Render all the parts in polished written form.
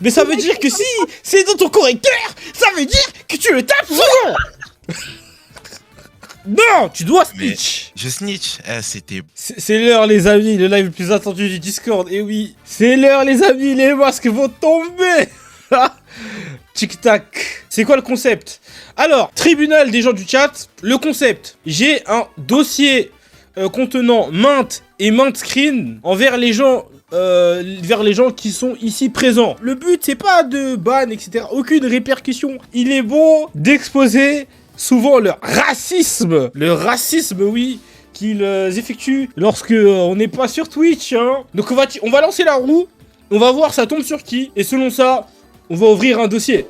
Mais ça veut dire que si c'est dans ton correcteur, ça veut dire que tu le tapes souvent. Non, tu dois snitch. Je snitch. C'était... C'est l'heure les amis, le live le plus attendu du Discord. Et oui, c'est l'heure les amis, les masques vont tomber. Tic-tac. C'est quoi le concept? Alors, tribunal des gens du chat, le concept. J'ai un dossier contenant maintes et maintes screens envers les gens... vers les gens qui sont ici présents. Le but, c'est pas de ban, etc. Aucune répercussion. Il est bon d'exposer souvent leur racisme. Le racisme, oui, qu'ils effectuent lorsque on n'est pas sur Twitch. Hein. Donc on va lancer la roue. On va voir ça tombe sur qui. Et selon ça, on va ouvrir un dossier.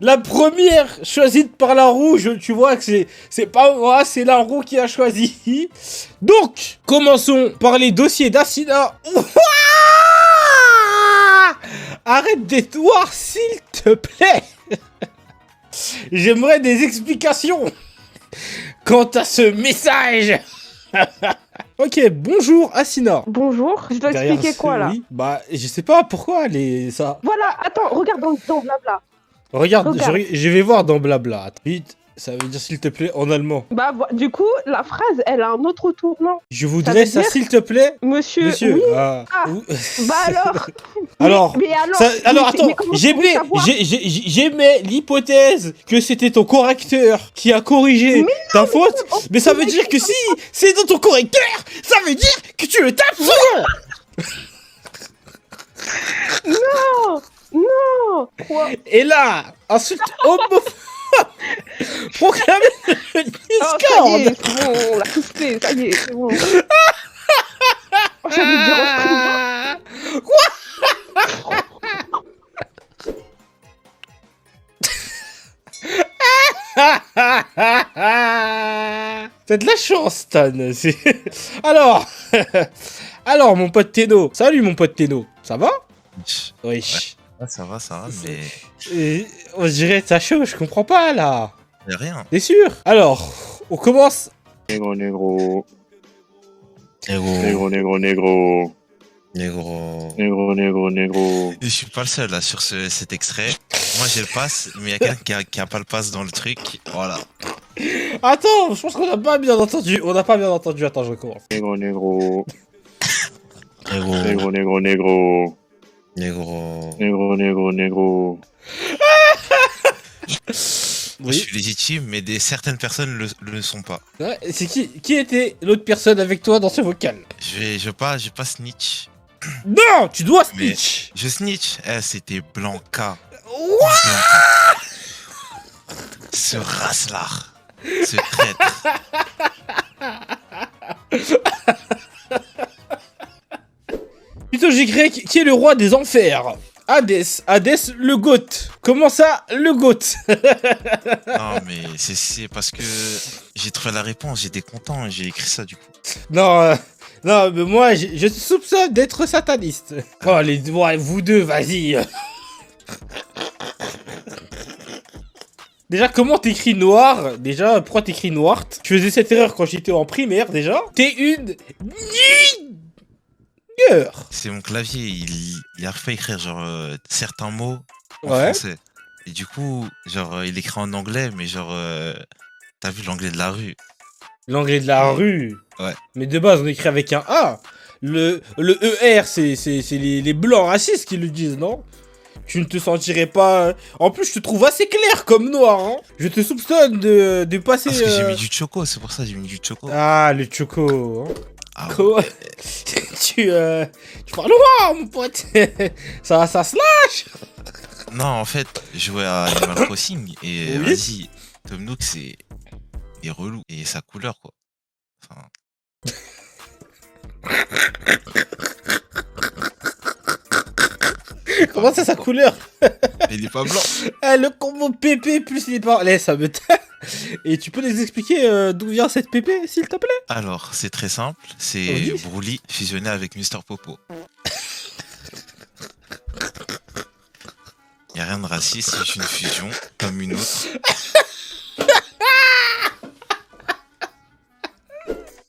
La première choisie par la roue, tu vois que c'est pas moi, c'est la roue qui a choisi. Donc, commençons par les dossiers d'Asina. Arrête d'être noir, s'il te plaît. J'aimerais des explications quant à ce message. Ok, bonjour Asina. Bonjour, je dois expliquer quoi là? Oui, bah, je sais pas pourquoi ça. Voilà, attends, regarde dans Blabla. Regarde. Je vais voir dans Blabla. Vite, ça veut dire s'il te plaît en allemand. Bah, du coup, la phrase, elle a un autre tournant. Je voudrais ça, s'il te plaît. Monsieur. Oui. Bah alors. Alors, mais alors attends, j'aimais l'hypothèse que c'était ton correcteur qui a corrigé ta faute, mais ça veut dire que si c'est dans ton correcteur, ça veut dire que tu le tapes souvent. Non. Non. Quoi? Et là, insulte homophobe proclamé le Discord. Ça y est, c'est bon, on l'a tous fait, ça y est, c'est bon. J'allais dire en prison. Quoi? T'as de la chance, Stan. Alors, alors, mon pote Teno. Salut, mon pote Teno. Ça va? Oui. Ouais, ça va, mais... on dirait que t'as chaud, je comprends pas, là. Y'a rien. T'es sûr? Alors, on commence. Négro, négro. Négro. Négro, négro, négro. Négro. Négro, négro, négro. Je suis pas le seul, là, sur cet extrait. Moi, j'ai le pass, mais y'a quelqu'un qui a pas le pass dans le truc. Voilà. Attends, je pense qu'on a pas bien entendu. On n'a pas bien entendu. Attends, je recommence. Négro, négro. Négro. Négro, négro, négro. Négro. Négro, négro, négro. Moi, je suis légitime, mais certaines personnes le sont pas. Ouais, c'est qui était l'autre personne avec toi dans ce vocal? Je vais pas snitch. Non, tu dois Mais snitch. je snitch. C'était Blanca. What? Ce racelard. Ce traître. Mythologie grecque, qui est le roi des enfers? Hadès le goth. Comment ça, le goth? Non, mais c'est parce que j'ai trouvé la réponse, j'étais content, j'ai écrit ça du coup. Non, non, mais moi, je soupçonne d'être sataniste. Oh, ouais, vous deux, vas-y. Déjà, comment t'écris noir? Déjà, pourquoi t'écris noir? Je faisais cette erreur quand j'étais en primaire, déjà. T'es une... C'est mon clavier, il a refait écrire genre certains mots en Ouais. français. Et du coup, genre il écrit en anglais, mais genre t'as vu l'anglais de la rue. L'anglais de la rue. Ouais. Mais de base, on écrit avec un A. Le ER, c'est les blancs racistes qui le disent, non? Tu ne te sentirais pas... En plus, je te trouve assez clair comme noir, hein. Je te soupçonne de passer... Parce que j'ai mis du choco, c'est pour ça que j'ai mis du choco. Ah, le choco, hein. Ah, Quoi? Tu parles noir, mon pote. ça se lâche. non, en fait, je jouais à Animal Crossing et Oui. vas-y, Tom Nook c'est relou. Et sa couleur, quoi. Enfin... Comment ça, sa couleur? Il est pas blanc. Le combo PP plus il est pas... Allez, ça me... Et tu peux nous expliquer d'où vient cette PP, s'il te plaît? Alors, c'est très simple, c'est Oui. Broly fusionné avec Mister Popo. Y a rien de raciste, c'est juste une fusion, comme une autre.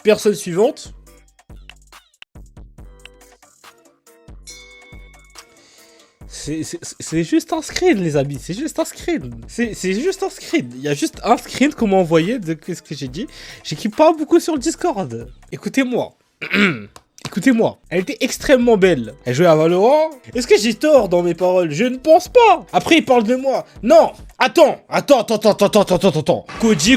Personne suivante. C'est juste un screen, les amis. C'est juste un screen. C'est juste un screen. Il y a juste un screen qu'on m'a envoyé de ce que j'ai dit. J'équipe pas beaucoup sur le Discord. Écoutez-moi. Écoutez-moi, elle était extrêmement belle. Elle jouait à Valorant. Est-ce que j'ai tort dans mes paroles? Je ne pense pas. Après, il parle de moi. Non. Attends.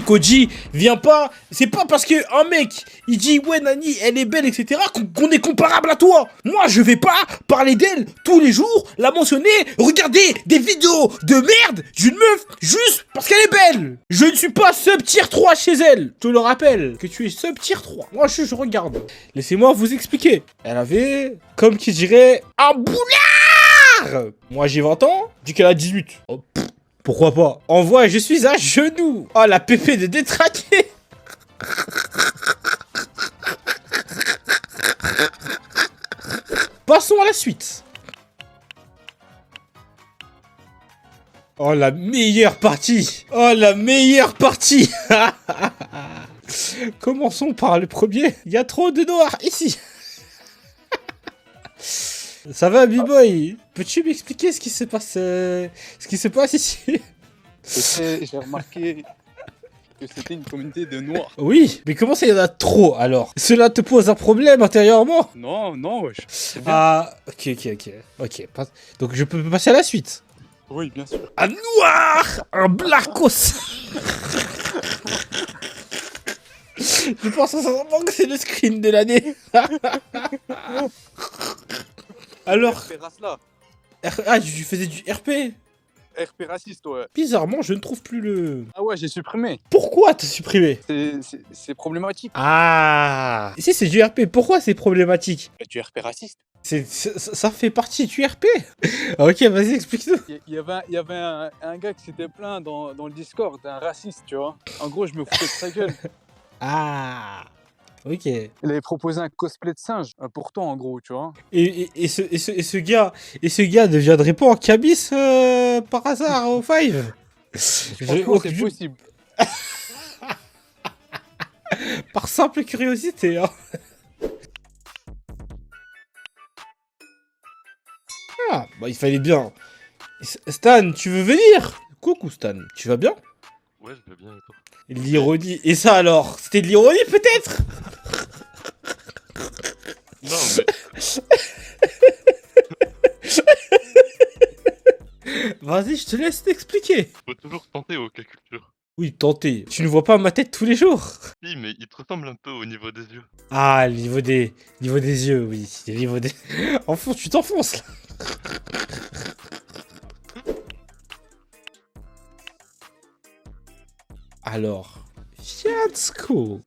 Koji, viens pas. C'est pas parce que un mec, il dit ouais Nani, elle est belle, etc. qu'on est comparable à toi. Moi, je vais pas parler d'elle tous les jours, la mentionner, regarder des vidéos de merde d'une meuf juste parce qu'elle est belle. Je ne suis pas sub tier 3 chez elle. Je te le rappelle que tu es sub tier 3. Moi, je regarde. Laissez-moi vous expliquer. Elle avait, comme qui dirait, un boulard. Moi, j'ai 20 ans. Dis qu'elle a 18. Oh, pourquoi pas? En vrai, je suis à genoux. Oh, la pépé de détraqué. Passons à la suite. Oh, la meilleure partie. Oh, la meilleure partie. Commençons par le premier. Il y a trop de noirs ici. Ça va, B-Boy? Peux-tu m'expliquer ce qui se passe ici? J'ai remarqué que c'était une communauté de noirs. Oui, mais comment ça y en a trop alors? Cela te pose un problème intérieurement? Non, wesh. C'est bien. Ah, ok. Donc je peux passer à la suite. Oui, bien sûr. Un noir! Un blacos! Je pense sincèrement que c'est le screen de l'année. Alors, RP race là. ah, tu faisais du RP? RP raciste, ouais. Bizarrement, je ne trouve plus le... Ah ouais, j'ai supprimé. Pourquoi t'as supprimé? C'est problématique. Ah! Si c'est du RP, pourquoi c'est problématique? Du RP raciste. Ça fait partie du RP. Ok, vas-y, explique-nous. Il y avait un gars qui s'était plaint dans le Discord, un raciste, tu vois. En gros, je me foutais de sa gueule. Ah! Ok. Il avait proposé un cosplay de singe, pourtant, en gros, tu vois. Et ce gars ne viendrait pas en cabis par hasard au Five? Franchement, c'est possible. Par simple curiosité, hein. Ah, bah il fallait bien. Stan, tu veux venir? Coucou Stan, tu vas bien? Ouais, je vais bien et toi? L'ironie. Et ça alors? C'était de l'ironie peut-être? Non, mais Vas-y, je te laisse t'expliquer. faut toujours tenter au cas culture. Oui, tenter. Tu ne vois pas ma tête tous les jours? Si, mais il te ressemble un peu au niveau des yeux. Ah, le niveau des yeux, oui. Le niveau des... Enfonce, tu t'enfonces là. Alors, Fiasco.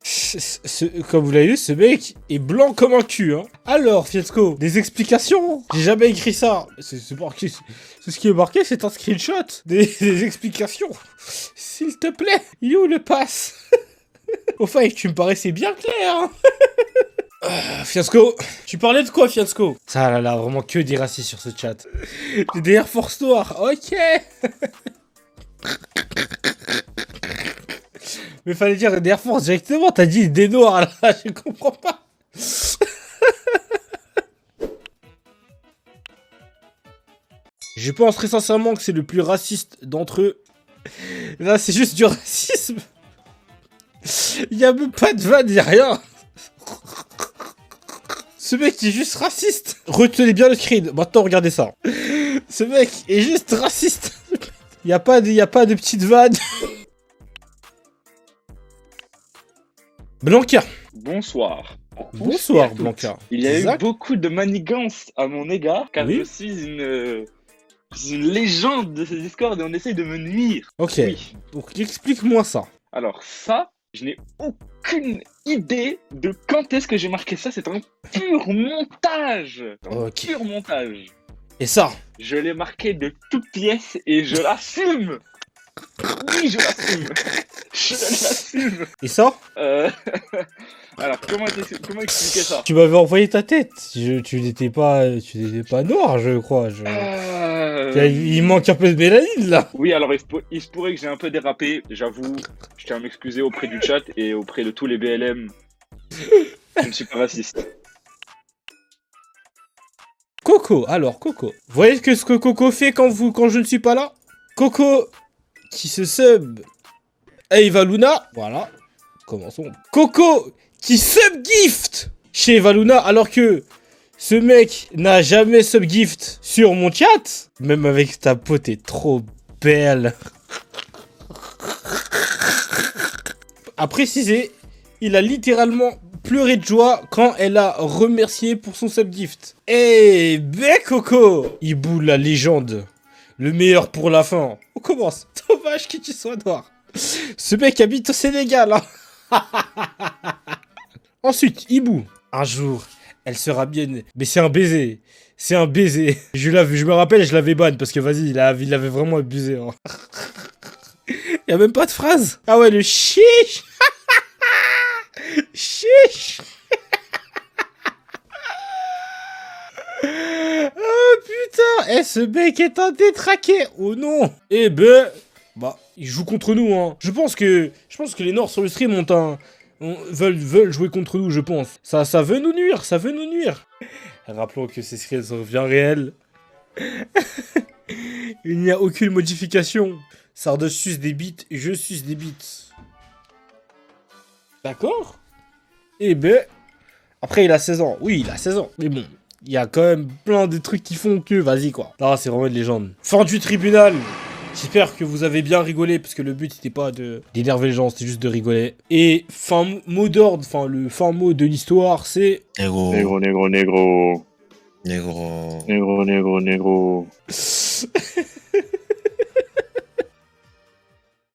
Comme vous l'avez vu, ce mec est blanc comme un cul, hein. Alors, Fiasco, des explications? J'ai jamais écrit ça. C'est ce qui est marqué, c'est un screenshot. Des explications. S'il te plaît, il est où le pass? Enfin, tu me paraissais bien clair, hein. Fiasco, tu parlais de quoi, Fiasco? Ça là, vraiment que des racistes sur ce chat. Des Air Force noirs, ok. Mais fallait dire des Air Force directement, t'as dit des noirs là, je comprends pas. Je pense très sincèrement que c'est le plus raciste d'entre eux. Là, c'est juste du racisme. Il y a même pas de vanne, y'a rien. Ce mec est juste raciste. Retenez bien le screen. Maintenant, regardez ça. Ce mec est juste raciste. Il y a pas de petite vanne. Blanca. Bonsoir. Bonsoir, Toutes. Blanca. Il y a Exact. eu beaucoup de manigances à mon égard, car Oui. je suis une légende de ce Discord et on essaye de me nuire. Ok. Oui. Donc, explique-moi ça. Alors ça, je n'ai aucune idée de quand est-ce que j'ai marqué ça. C'est un pur montage. Un Ok. pur montage. Et ça? Je l'ai marqué de toutes pièces et je l'assume. Oui, je l'assume. Je l'assume. Et ça? Alors, comment expliquer ça? Tu m'avais envoyé ta tête. Tu n'étais pas noir, je crois. Il manque un peu de mélanine, là. Oui, alors il se pourrait que j'ai un peu dérapé, j'avoue. Je tiens à m'excuser auprès du chat et auprès de tous les BLM Je ne suis pas raciste. Coco, alors Coco. Vous voyez ce que Coco fait quand je ne suis pas là? Coco qui se sub Eva Luna. Voilà. Commençons. Coco qui subgift chez Eva Luna alors que ce mec n'a jamais subgift sur mon chat. Même avec ta peau, t'es trop belle. À préciser, il a littéralement pleuré de joie quand elle a remercié pour son subgift. Eh ben Coco, Ibou la légende, le meilleur pour la fin. On commence. Dommage que tu sois noir. Ce mec habite au Sénégal. Hein. Ensuite, Ibou. Un jour, elle sera bien... Mais c'est un baiser. C'est un baiser. Je me rappelle, je l'avais ban parce que vas-y, il avait vraiment abusé. Hein. Y'a même pas de phrase. Ah ouais, le chiche. Chiche. Oh putain. Eh, ce mec est un détraqué. Oh non. Eh ben... Bah, il joue contre nous, hein. Je pense que les Nords sur le stream veulent jouer contre nous, je pense. Ça veut nous nuire, ça veut nous nuire. Rappelons que ces skills sont bien réels. Il n'y a aucune modification. Sardos suce des bits, je suce des bits. D'accord? Eh ben... Après, il a 16 ans. Oui, il a 16 ans. Mais bon, il y a quand même plein de trucs qui font que... Vas-y, quoi. Là, c'est vraiment une légende. Fin du tribunal. J'espère que vous avez bien rigolé, parce que le but, c'était pas d'énerver les gens, c'était juste de rigoler. Et fin mot d'ordre, enfin, le fin mot de l'histoire, c'est... Négro. Négro, négro, négro. Négro. Négro, négro, négro.